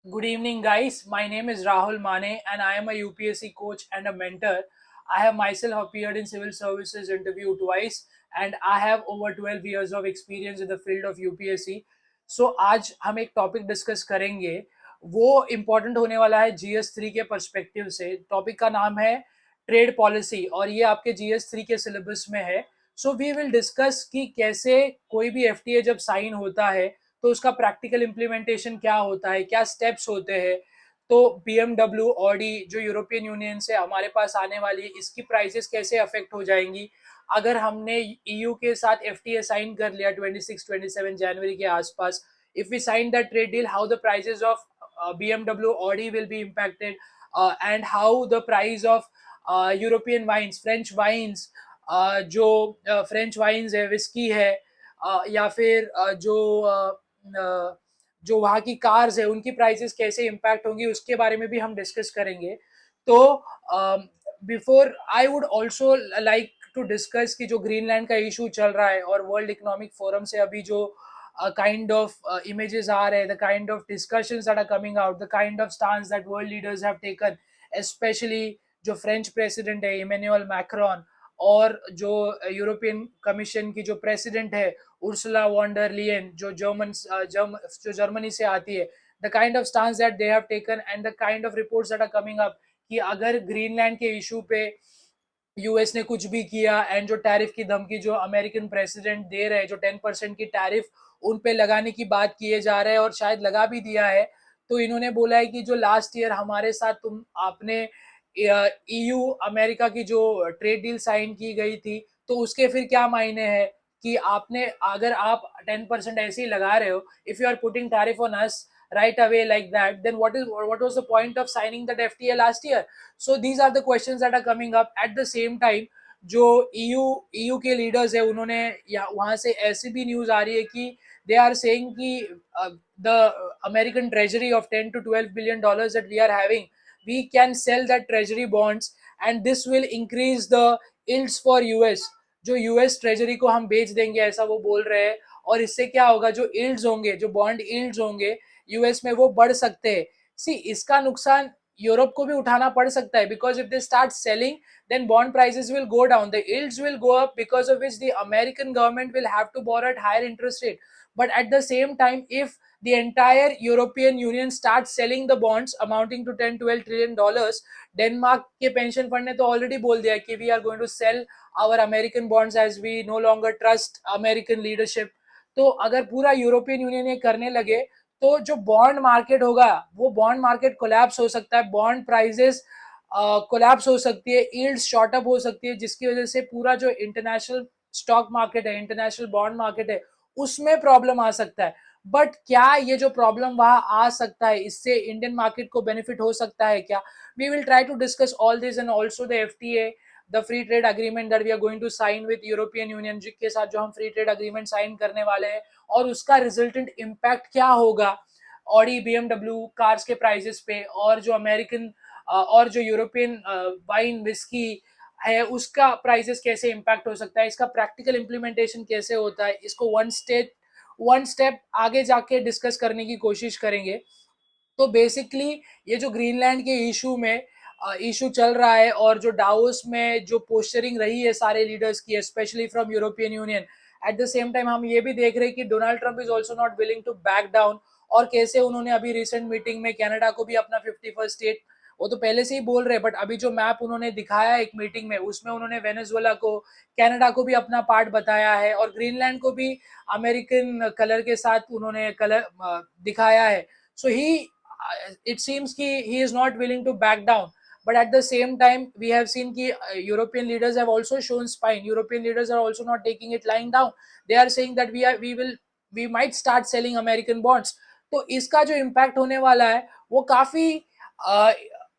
Good evening, guys. My name is Rahul Mane, and I am a UPSC coach and a mentor. I have myself appeared in civil services interview twice, and I have over 12 years of experience in the field of UPSC. So आज हम एक topic discuss करेंगे, वो important होने वाला है GS3 के perspective से। टॉपिक का नाम है ट्रेड पॉलिसी, और ये आपके GS3 के सिलेबस में है। सो वी विल डिस्कस कि कैसे कोई भी FTA जब साइन होता है तो उसका प्रैक्टिकल इम्प्लीमेंटेशन क्या होता है, क्या स्टेप्स होते हैं। तो BMW ऑडी जो यूरोपियन यूनियन से हमारे पास आने वाली है, इसकी प्राइसेस कैसे अफेक्ट हो जाएंगी अगर हमने EU के साथ FTA साइन कर लिया 26-27 जनवरी के आसपास। If we sign that trade deal, how the prices of BMW Audi will be impacted, and how the price of European wines, French wines, जो फ्रेंच वाइन्स है, विस्की है, या फिर जो वहाँ की कार्स है उनकी प्राइसेस कैसे इम्पैक्ट होंगी, उसके बारे में भी हम डिस्कस करेंगे। तो before I would also like to discuss कि जो ग्रीनलैंड का इशू चल रहा है और वर्ल्ड इकोनॉमिक फोरम से अभी जो kind of images आ रहे हैं, the kind of discussions that are coming out, the kind of stance that world leaders have taken, especially जो फ्रेंच प्रेसिडेंट है इमेनुअल मैक्रोन, और जो यूरोपियन कमीशन की जो प्रेसिडेंट है उर्सुला वॉन डर लियन, जो जर्मनी से आती है, the kind of stance that they have taken and the kind of reports that are coming up कि अगर ग्रीनलैंड के इशू पे यूएस ने कुछ भी किया, एंड जो टैरिफ की धमकी जो अमेरिकन प्रेसिडेंट दे रहे हैं, जो 10% की टैरिफ उन पे लगाने की बात किए जा रहे हैं और शायद लगा भी दिया है, तो इन्होंने बोला है कि जो लास्ट ईयर हमारे साथ तुम आपने EU अमेरिका की जो ट्रेड डील साइन की गई थी, तो उसके फिर क्या मायने हैं कि आपने अगर आप 10% ऐसे ही लगा रहे हो, if you are putting tariff on us right away like that, then what was the point of signing that FTA last year? So these are the questions that are coming up. At the same time, जो EU के leaders है उन्होंने वहां से ऐसी भी news आ रही है कि दे आर सेइंग कि the American treasury of 10 to 12 billion that we are having, we can sell that treasury bonds and this will increase the yields for US. जो US ट्रेजरी को हम बेच देंगे ऐसा वो बोल रहे हैं, और इससे क्या होगा, जो यील्ड्स होंगे, जो बॉन्ड यील्ड्स होंगे यूएस में, वो बढ़ सकते हैं। सी इसका नुकसान यूरोप को भी उठाना पड़ सकता है, because if they start selling then bond prices will go down, the yields will go up, because of which the American government will have to borrow at higher interest rate. But at the same time, if the entire European Union starts selling the bonds amounting to 10-12 trillion dollars, Denmark के pension fund ने तो already बोल दिया कि we are going to sell our American bonds as we no longer trust American leadership. तो अगर पूरा European union ये करने लगे, तो जो बॉन्ड मार्केट होगा वो बॉन्ड मार्केट कोलैप्स हो सकता है, बॉन्ड प्राइसेस कोलैप्स हो सकती है, यील्ड्स शॉर्ट अप हो सकती है, जिसकी वजह से पूरा जो इंटरनेशनल स्टॉक मार्केट है, इंटरनेशनल बॉन्ड मार्केट है, उसमें प्रॉब्लम आ सकता है। बट क्या ये जो प्रॉब्लम वहां आ सकता है, इससे इंडियन मार्केट को बेनिफिट हो सकता है क्या? We will try to discuss all this and also the FTA, the free trade agreement that we are going to sign with European Union, के साथ जो हम फ्री ट्रेड अग्रीमेंट साइन करने वाले हैं, और उसका रिजल्टेंट इम्पैक्ट क्या होगा ऑडी BMW कार्स के प्राइसेस पे, और जो अमेरिकन और जो यूरोपियन वाइन विस्की है उसका प्राइसेस कैसे इम्पैक्ट हो सकता है, इसका प्रैक्टिकल इम्प्लीमेंटेशन कैसे होता है, इसको वन स्टेप आगे जाके डिस्कस करने की कोशिश करेंगे। तो बेसिकली ये जो ग्रीनलैंड के इशू में इशू चल रहा है, और जो डावोस में जो पोस्चरिंग रही है सारे लीडर्स की, specially from European Union, at the same time हम ये भी देख रहे हैं कि Donald Trump is also not willing to back down, और कैसे उन्होंने अभी रिसेंट मीटिंग में कनाडा को भी अपना 51st स्टेट, वो तो पहले से ही बोल रहे हैं, बट अभी जो मैप उन्होंने दिखाया एक मीटिंग में, उसमें उन्होंने वेनेजुएला को, कनाडा को भी अपना पार्ट बताया है, और ग्रीनलैंड को भी अमेरिकन कलर के साथ उन्होंने कलर दिखाया है। सो ही it seems ki he is not willing to back down, but at the same time we have seen ki European leaders have also shown spine. European leaders are also not taking it lying down. They are saying that we might start selling American bonds. तो इसका जो impact होने वाला है वो काफी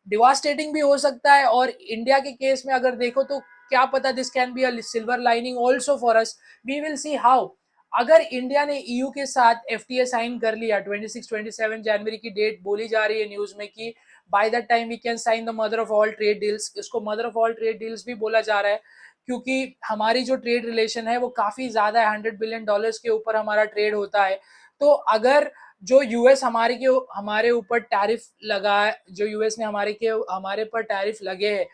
devastating भी हो सकता है, और इंडिया के केस में अगर देखो तो क्या पता this can be a silver lining also for us. We will see how. अगर इंडिया ने EU के साथ FTA साइन कर लिया, 26-27 जनवरी की डेट बोली जा रही है न्यूज में कि by that time we can sign the mother of all trade deals. इसको mother of all trade deals भी बोला जा रहा है, क्योंकि हमारी जो ट्रेड रिलेशन है वो काफी ज्यादा है, $100 बिलियन के ऊपर हमारा ट्रेड होता है। तो अगर जो यूएस हमारे ऊपर टैरिफ लगा, जो यूएस ने हमारे पर टैरिफ लगे हैं,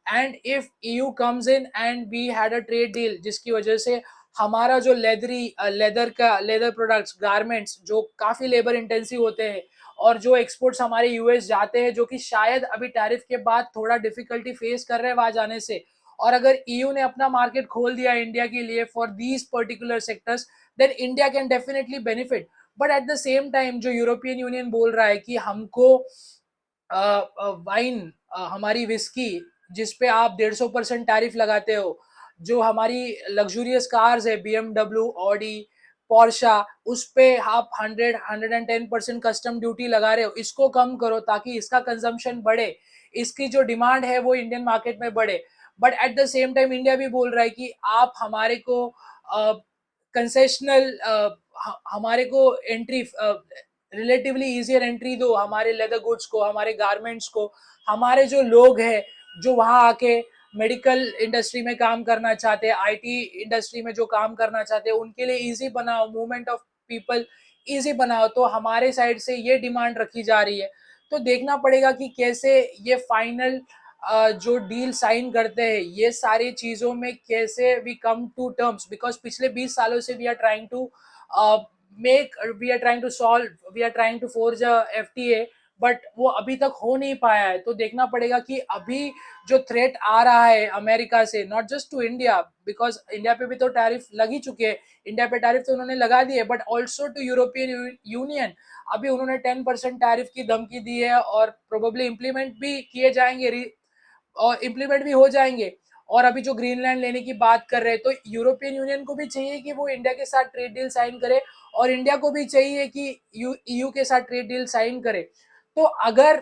and if EU comes in and we had a trade deal जिसकी वजह से हमारा जो लेदर प्रोडक्ट्स, गारमेंट्स जो काफी लेबर इंटेंसिव होते हैं, और जो एक्सपोर्ट्स हमारे यूएस जाते हैं, जो कि शायद अभी टैरिफ के बाद थोड़ा डिफिकल्टी फेस कर रहे हैं वहां जाने से, और अगर ईयू ने अपना मार्केट खोल दिया इंडिया के लिए for these particular sectors, then India can definitely benefit. But at the same time जो यूरोपियन यूनियन बोल रहा है कि हमको वाइन, हमारी विस्की जिस पे आप 150% टैरिफ लगाते हो, जो हमारी लग्जूरियस कार्स है बीएमडब्ल्यू, ऑडी, पोर्शा, उस पे आप 110% कस्टम ड्यूटी लगा रहे हो, इसको कम करो ताकि इसका कंजम्पशन बढ़े, इसकी जो डिमांड है वो इंडियन मार्केट में बढ़े। But at the same time India भी बोल रहा है कि आप हमारे को कंसेशनल हमारे को एंट्री, रिलेटिवली इजियर एंट्री दो हमारे लेदर गुड्स को, हमारे गारमेंट्स को, हमारे जो लोग हैं जो वहां आके मेडिकल इंडस्ट्री में काम करना चाहते हैं, आईटी इंडस्ट्री में जो काम करना चाहते हैं, उनके लिए इजी बनाओ, मूवमेंट ऑफ पीपल इजी बनाओ। तो हमारे साइड से ये डिमांड रखी जा रही है। तो देखना पड़ेगा कि कैसे ये फाइनल जो डील साइन करते हैं, ये सारी चीजों में कैसे we come to terms, because पिछले 20 सालों से we are trying to we are trying to forge FTA, but वो अभी तक हो नहीं पाया है। तो देखना पड़ेगा कि अभी जो थ्रेट आ रहा है अमेरिका से, not just to India, because India पे भी तो टैरिफ लग ही चुके हैं, इंडिया पे टैरिफ तो उन्होंने लगा दिए, but also to European Union अभी उन्होंने 10% टैरिफ की धमकी दी है, और प्रोबेबली इम्प्लीमेंट भी किए जाएंगे, और इम्प्लीमेंट भी हो जाएंगे। और अभी जो ग्रीनलैंड लेने की बात कर रहे हैं, तो यूरोपियन यूनियन को भी चाहिए कि वो इंडिया के साथ ट्रेड डील साइन करे, और इंडिया को भी चाहिए कि ईयू के साथ ट्रेड डील साइन करे। तो अगर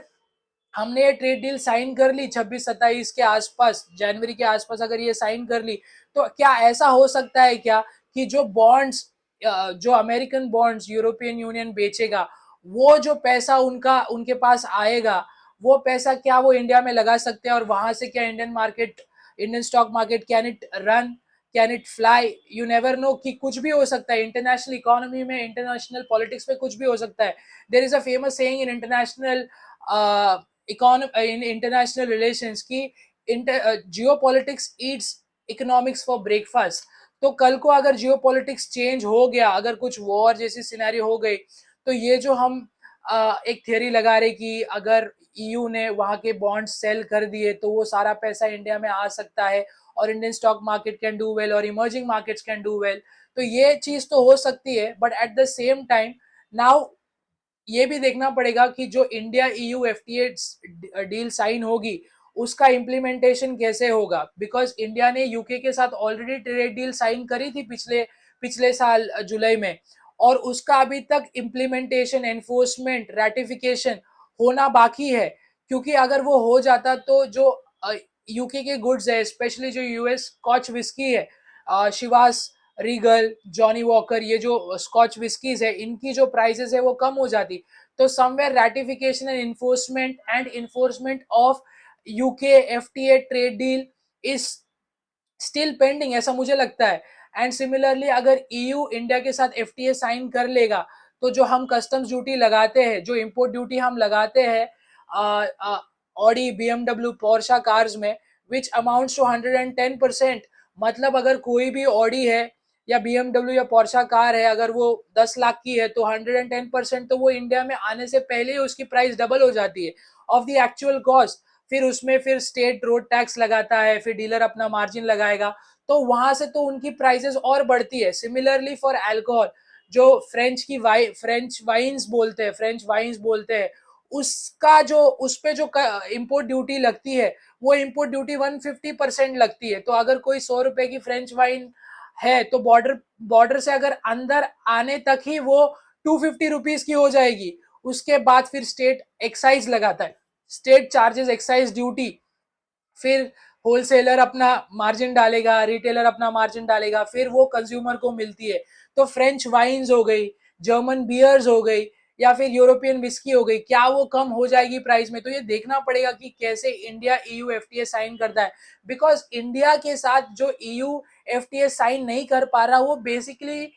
हमने ये ट्रेड डील साइन कर ली 26-27 के आसपास, जनवरी के आसपास अगर ये साइन कर ली, तो क्या ऐसा हो सकता है क्या कि जो बॉन्ड्स, जो अमेरिकन बॉन्ड्स यूरोपियन यूनियन बेचेगा, वो जो पैसा उनका उनके पास आएगा, वो पैसा क्या वो इंडिया में लगा सकते हैं, और वहां से क्या Indian stock market can it run, can it fly? You never know, कि कुछ भी हो सकता है इंटरनेशनल इकोनॉमी में, इंटरनेशनल पॉलिटिक्स में कुछ भी हो सकता है। There is a famous saying in international relations की geopolitics eats economics for breakfast. तो कल को अगर जियो पॉलिटिक्स चेंज हो गया, अगर कुछ वॉर जैसी सिनेरियो हो गई, तो ये जो हम एक थियरी लगा रहे कि अगर ईयू ने वहां के बॉन्ड सेल कर दिए तो वो सारा पैसा इंडिया में आ सकता है, और Indian stock market can do well, और emerging markets can do well. तो ये चीज तो हो सकती है, but at the same time now ये भी देखना पड़ेगा कि जो India EU FTA deal sign होगी, उसका इम्प्लीमेंटेशन कैसे होगा, बिकॉज इंडिया ने यूके के साथ ऑलरेडी ट्रेड डील साइन करी थी पिछले पिछले साल जुलाई में, और उसका अभी तक इम्प्लीमेंटेशन, एनफोर्समेंट, रेटिफिकेशन होना बाकी है। क्योंकि अगर वो हो जाता तो जो यूके के गुड्स है, स्पेशली जो यूएस स्कॉच विस्की है, शिवास, रीगल, जॉनी वॉकर, ये जो स्कॉच विस्कीज है, इनकी जो प्राइसेस है वो कम हो जाती। तो somewhere ratification and enforcement of UK FTA trade deal is still pending, ऐसा मुझे लगता है। एंड सिमिलरली अगर ईयू इंडिया के साथ एफटीए साइन कर लेगा, तो जो हम कस्टम्स ड्यूटी लगाते हैं, जो इंपोर्ट ड्यूटी हम लगाते हैं ऑडी, बीएमडब्ल्यू, पोर्शा कार्स में, विच अमाउंट्स टू 110%, मतलब अगर कोई भी ऑडी है या बीएमडब्ल्यू या पोर्शा कार है, अगर वो 10 लाख की है, तो 110%, तो वो इंडिया में आने से पहले ही उसकी प्राइस डबल हो जाती है ऑफ द एक्चुअल कॉस्ट। फिर उसमें फिर स्टेट रोड टैक्स लगाता है, फिर डीलर अपना मार्जिन लगाएगा, तो वहां से तो उनकी प्राइसेस और बढ़ती है। सिमिलरली फॉर अल्कोहल, जो फ्रेंच वाइन्स बोलते हैं, उसका जो उस पे जो इंपोर्ट ड्यूटी लगती है, वो इंपोर्ट ड्यूटी 150% लगती है। तो अगर कोई 100 रुपए की फ्रेंच वाइन है, तो बॉर्डर से अगर अंदर आने तक ही वो 250 रुपीज की हो जाएगी। उसके बाद फिर स्टेट एक्साइज लगाता है, स्टेट चार्जेस, एक्साइज ड्यूटी, फिर होलसेलर अपना मार्जिन डालेगा, रिटेलर अपना मार्जिन डालेगा, फिर वो कंज्यूमर को मिलती है। तो फ्रेंच वाइन्स हो गई, जर्मन बियर्स हो गई, या फिर यूरोपियन विस्की हो गई, क्या वो कम हो जाएगी प्राइस में? तो ये देखना पड़ेगा कि कैसे इंडिया ईयू एफटीए साइन करता है, बिकॉज इंडिया के साथ जो ईयू एफटीए साइन नहीं कर पा रहा, वो बेसिकली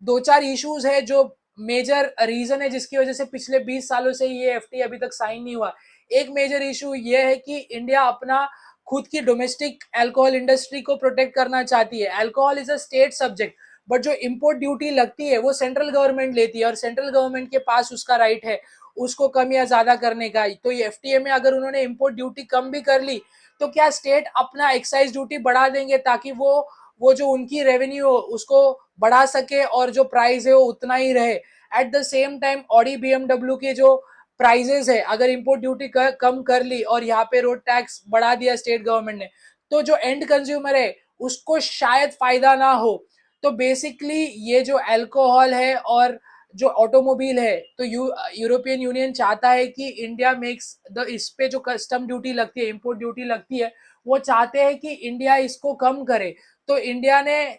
दो चार इश्यूज है जो मेजर रीजन है जिसकी वजह से पिछले 20 सालों से ये एफटी अभी तक साइन नहीं हुआ। एक मेजर इशू ये है कि इंडिया अपना खुद की डोमेस्टिक अल्कोहल इंडस्ट्री को प्रोटेक्ट करना चाहती है। Alcohol is a state subject, but जो इम्पोर्ट ड्यूटी लगती है वो सेंट्रल गवर्नमेंट लेती है और सेंट्रल गवर्नमेंट के पास उसका राइट है उसको कम या ज्यादा करने का। तो ये एफटीए में अगर उन्होंने इम्पोर्ट ड्यूटी कम भी कर ली तो क्या स्टेट अपना एक्साइज ड्यूटी बढ़ा देंगे ताकि वो जो उनकी रेवेन्यू हो उसको बढ़ा सके और जो प्राइस है वो उतना ही रहे। Eight the same time Audi BMW के जो प्राइजेस है, अगर इंपोर्ट ड्यूटी कम कर ली और यहाँ पे रोड टैक्स बढ़ा दिया स्टेट गवर्नमेंट ने, तो जो एंड कंज्यूमर है उसको शायद फायदा ना हो। तो बेसिकली ये जो अल्कोहल है और जो ऑटोमोबाइल है, तो यूरोपियन यूनियन चाहता है कि इंडिया मेक्स द, इस पे जो कस्टम ड्यूटी लगती है, इंपोर्ट ड्यूटी लगती है, वो चाहते हैं कि इंडिया इसको कम करे। तो इंडिया ने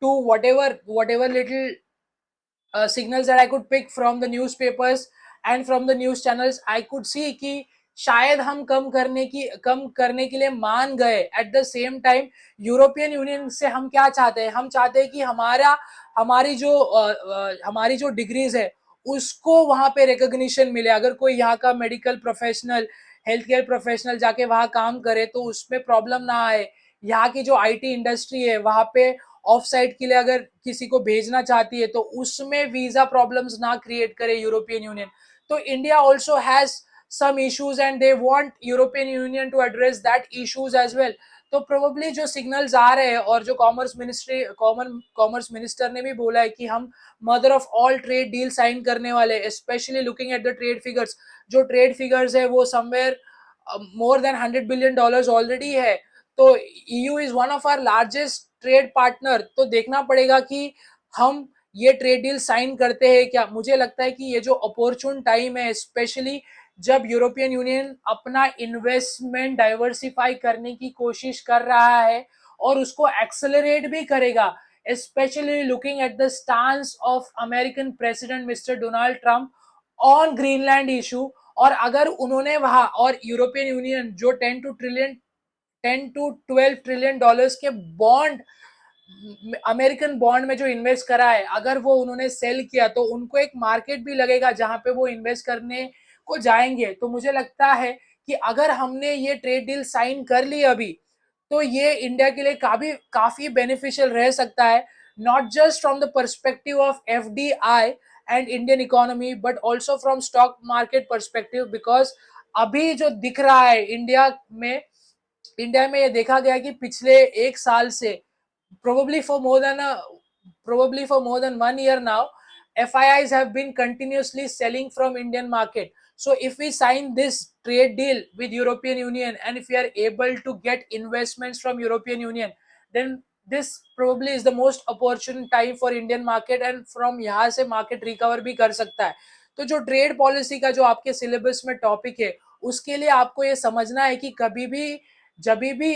to whatever little signals that I could pick from the newspapers and from the news channels, I could see कि शायद हम कम करने के लिए मान गए। Eight the same time European union से हम क्या चाहते हैं, हम चाहते हैं कि हमारी जो डिग्रीज है उसको वहां पे रिकॉग्निशन मिले। अगर कोई यहाँ का medical professional, health care professional जाके वहां काम करे तो उसमें प्रॉब्लम ना आए। यहाँ की जो आईटी इंडस्ट्री है वहां पे ऑफ साइट के लिए अगर किसी को भेजना चाहती है तो उसमें वीजा प्रॉब्लम्स ना क्रिएट करे यूरोपियन यूनियन। तो India also has some issues and they want European Union to address that issues as well. तो प्रोबेबली जो सिग्नल्स आ रहे हैं और जो कॉमर्स मिनिस्टर ने भी बोला है कि हम mother of all trade deal sign करने वाले, specially looking at the trade figures. जो ट्रेड फिगर्स है वो somewhere more than $100 billion already है। तो EU is one of our largest trade partner. तो देखना पड़ेगा कि हम ये ट्रेड डील साइन करते हैं क्या। मुझे लगता है कि ये जो अपॉर्चुन टाइम है, स्पेशली जब यूरोपियन यूनियन अपना इन्वेस्टमेंट डाइवर्सिफाई करने की कोशिश कर रहा है और उसको एक्सेलरेट भी करेगा, specially looking at the stance of American president mister Donald Trump on Greenland issue. और अगर उन्होंने वहां और यूरोपियन यूनियन जो 10 to 12 ट्रिलियन डॉलर्स के बॉन्ड, अमेरिकन बॉन्ड में जो इन्वेस्ट करा है, अगर वो उन्होंने सेल किया तो उनको एक मार्केट भी लगेगा जहां पे वो इन्वेस्ट करने को जाएंगे। तो मुझे लगता है कि अगर हमने ये ट्रेड डील साइन कर ली अभी तो ये इंडिया के लिए काफी बेनिफिशियल रह सकता है, not just from the perspective of FDI and Indian economy but also from stock market perspective. Because अभी जो दिख रहा है इंडिया में ये देखा गया कि पिछले एक साल से probably for more than a probably for more than 1 year now, FIIs have been continuously selling from Indian market. So if we sign this trade deal with European Union and if we are able to get investments from European Union, then this probably is the most opportune time for Indian market and from यहाँ से market recover भी कर सकता है। तो जो trade policy का जो आपके सिलेबस में टॉपिक है उसके लिए आपको ये समझना है कि कभी भी जब भी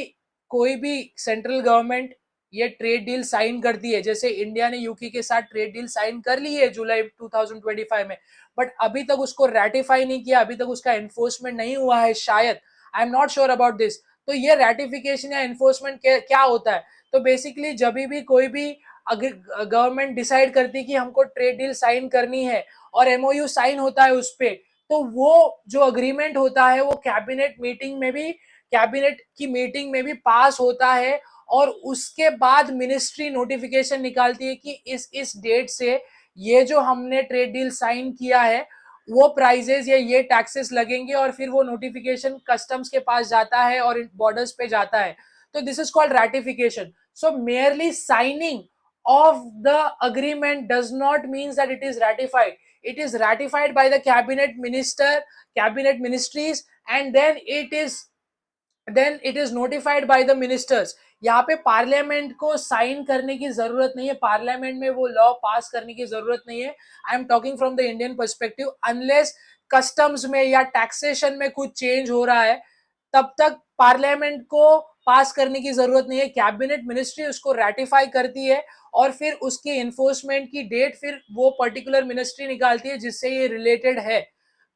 कोई भी सेंट्रल गवर्नमेंट ये ट्रेड डील साइन करती है, जैसे इंडिया ने यूके के साथ ट्रेड डील साइन कर ली है जुलाई 2025 में, बट अभी तक उसको रेटिफाई नहीं किया, अभी तक उसका एनफोर्समेंट नहीं हुआ है शायद, I am not sure about this. तो ये रेटिफिकेशन या एनफोर्समेंट क्या होता है, तो बेसिकली जब भी कोई भी गवर्नमेंट डिसाइड करती है कि हमको ट्रेड डील साइन करनी है और एमओयू साइन होता है उस पर, तो वो जो अग्रीमेंट होता है वो कैबिनेट की मीटिंग में भी पास होता है और उसके बाद मिनिस्ट्री नोटिफिकेशन निकालती है कि इस डेट से ये जो हमने ट्रेड डील साइन किया है वो प्राइजेस या ये टैक्सेस लगेंगे और फिर वो नोटिफिकेशन कस्टम्स के पास जाता है और बॉर्डर्स पे जाता है। तो this is called ratification. So merely signing of the agreement does not mean that it is ratified. It is ratified by the cabinet ministries, and then it is notified by the ministers. यहाँ पे parliament को sign करने की जरूरत नहीं है, parliament में वो लॉ पास करने की जरूरत नहीं है। I am talking from the Indian perspective. Unless customs में या टैक्सेशन में कुछ चेंज हो रहा है तब तक पार्लियामेंट को पास करने की जरूरत नहीं है, कैबिनेट मिनिस्ट्री उसको रेटिफाई करती है और फिर उसकी इन्फोर्समेंट की डेट फिर वो पर्टिकुलर मिनिस्ट्री निकालती है जिससे ये रिलेटेड है।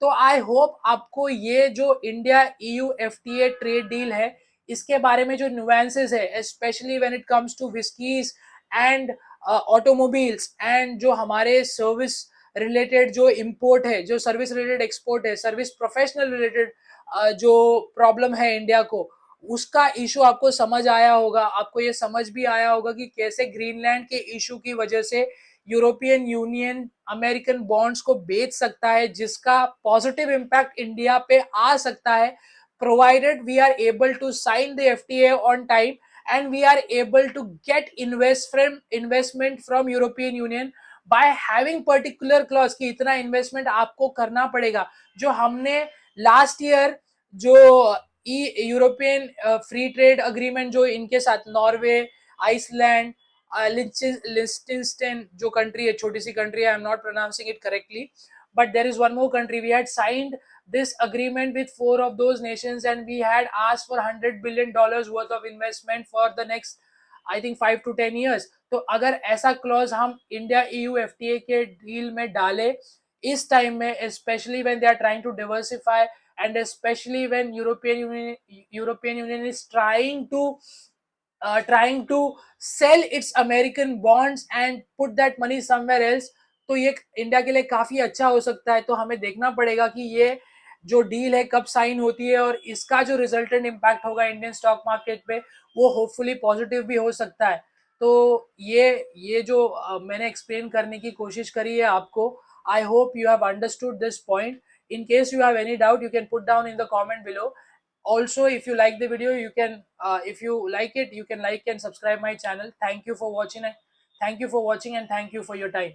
तो आई होप आपको ये जो India EU FTA trade deal है इसके बारे में जो नुएंसेस है, specially when it comes to whiskies and automobiles and जो हमारे सर्विस रिलेटेड जो इम्पोर्ट है, जो सर्विस रिलेटेड एक्सपोर्ट है, सर्विस प्रोफेशनल रिलेटेड जो प्रॉब्लम है इंडिया को, उसका इशू आपको समझ आया होगा। आपको ये समझ भी आया होगा कि कैसे ग्रीनलैंड के इशू की वजह से यूरोपियन यूनियन अमेरिकन बॉन्ड्स को बेच सकता है, जिसका पॉजिटिव इम्पैक्ट इंडिया पे आ सकता है, provided we are able to sign the FTA on time and we are able to get investment from European Union by having particular clause कि इतना इन्वेस्टमेंट आपको करना पड़ेगा। जो हमने लास्ट ईयर जो यूरोपियन फ्री ट्रेड अग्रीमेंट जो इनके साथ नॉर्वे, आइसलैंड, लिस्टिनस्टेन जो कंट्री है, छोटी सी कंट्री है, I am not pronouncing it correctly, but there is one more country, we had signed this agreement with 4 of those nations and we had asked for $100 billion worth of investment for the next I think 5 to 10 years। तो अगर ऐसा clause हम India EU FTA के deal में डाले इस time में, specially when they are trying to diversify and especially when European Union is trying to sell its American bonds and put that money somewhere else, तो ये India के लिए काफी अच्छा हो सकता है। तो हमें देखना पड़ेगा कि ये जो डील है कब साइन होती है और इसका जो रिजल्टेंट इम्पैक्ट होगा इंडियन स्टॉक मार्केट पे वो होपफुली पॉजिटिव भी हो सकता है। तो ये जो मैंने एक्सप्लेन करने की कोशिश करी है आपको, I hope you have understood this point. in case you have any doubt you can put down in the comment below। also if you like the video you can if you like it you can like and subscribe my channel। thank you for watching and thank you for your time।